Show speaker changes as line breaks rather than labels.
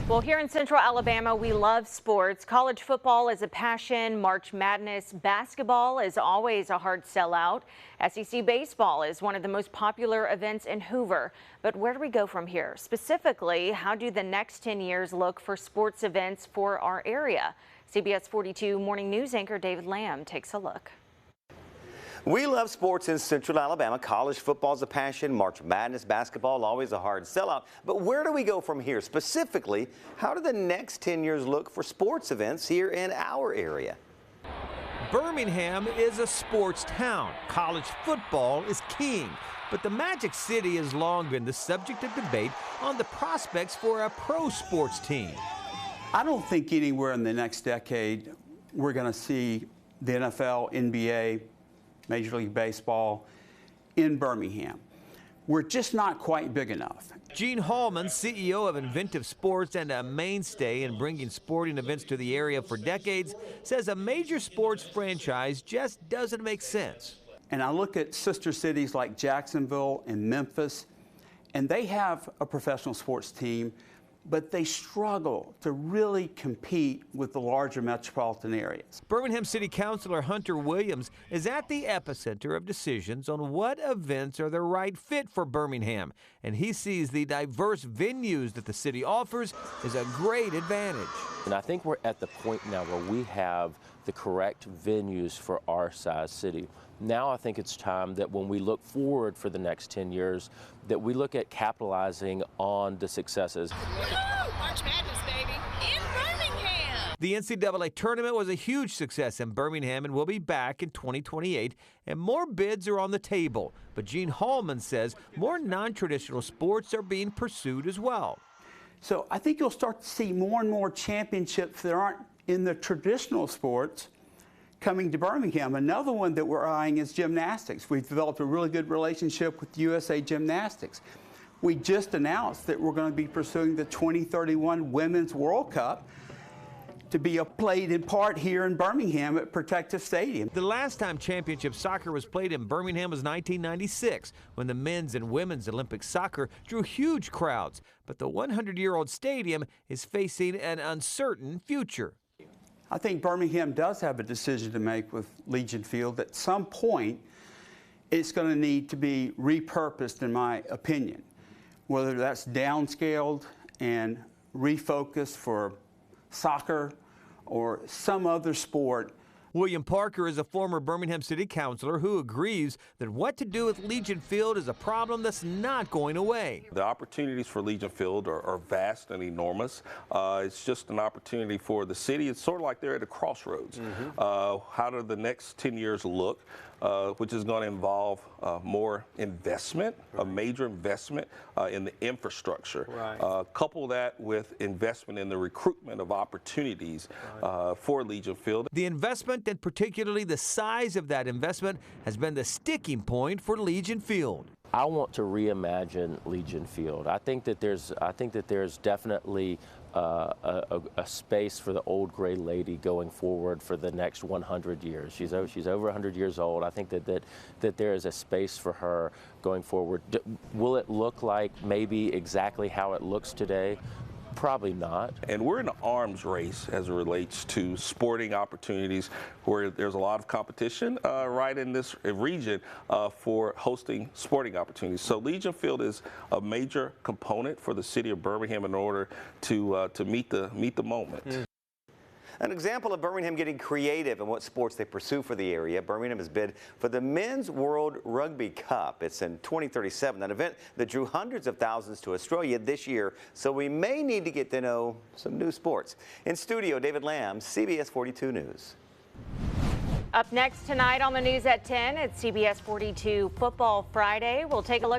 Well, here in Central Alabama, we love sports. College football is a passion. March Madness basketball is always a hard sellout. SEC baseball is one of the most popular events in Hoover. But where do we go from here? Specifically, how do the next 10 years look for sports events for our area? CBS 42 Morning News anchor David Lamb takes a look.
We love sports in Central Alabama. College football is a passion. March Madness basketball, always a hard sellout. But where do we go from here? Specifically, how do the next 10 years look for sports events here in our area?
Birmingham is a sports town. College football is king. But the Magic City has long been the subject of debate on the prospects for a pro sports team.
I don't think anywhere in the next decade we're going to see the NFL, NBA, Major League Baseball in Birmingham. We're just not quite big enough.
Gene Hallman, CEO of Inventive Sports and a mainstay in bringing sporting events to the area for decades, says a major sports franchise just doesn't make sense.
And I look at sister cities like Jacksonville and Memphis, and they have a professional sports team, but they struggle to really compete with the larger metropolitan areas.
Birmingham City Councilor Hunter Williams is at the epicenter of decisions on what events are the right fit for Birmingham, and he sees the diverse venues that the city offers as a great advantage.
And I think we're at the point now where we have the correct venues for our size city. Now I think it's time that when we look forward for the next 10 years, that we look at capitalizing on the successes.
March Madness, baby, in Birmingham.
The NCAA tournament was a huge success in Birmingham and will be back in 2028, and more bids are on the table. But Gene Hallman says more non-traditional sports are being pursued as well.
So I think you'll start to see more and more championships that aren't in the traditional sports coming to Birmingham. Another one that we're eyeing is gymnastics. We've developed a really good relationship with USA Gymnastics. We just announced that we're going to be pursuing the 2031 Women's World Cup to be played in part here in Birmingham at Protective Stadium.
The last time championship soccer was played in Birmingham was 1996, when the men's and women's Olympic soccer drew huge crowds. But the 100-year-old stadium is facing an uncertain future.
I think Birmingham does have a decision to make with Legion Field. At some point, it's going to need to be repurposed, in my opinion, whether that's downscaled and refocused for soccer or some other sport.
William Parker is a former Birmingham City Councilor who agrees that what to do with Legion Field is a problem that's not going away.
The opportunities for Legion Field are vast and enormous. It's just an opportunity for the city. It's sort of like they're at a crossroads. How do the next 10 years look? Which is going to involve more investment, a major investment in the infrastructure. Couple that with investment in the recruitment of opportunities for Legion Field.
The investment, and particularly the size of that investment, has been the sticking point for Legion Field.
I want to reimagine Legion Field. I think that there's definitely a space for the old gray lady going forward for the next 100 years. She's over 100 years old. I think that there is a space for her going forward. Will it look like maybe exactly how it looks today? Probably not.
And we're in an arms race as it relates to sporting opportunities, where there's a lot of competition right in this region for hosting sporting opportunities. So Legion Field is a major component for the city of Birmingham in order to meet the moment.
An example of Birmingham getting creative in what sports they pursue for the area. Birmingham has bid for the Men's World Rugby Cup. It's in 2037, an event that drew hundreds of thousands to Australia this year, so we may need to get to know some new sports. In studio, David Lamb, CBS 42 News.
Up next tonight on the news at 10, it's CBS 42 Football Friday. We'll take a look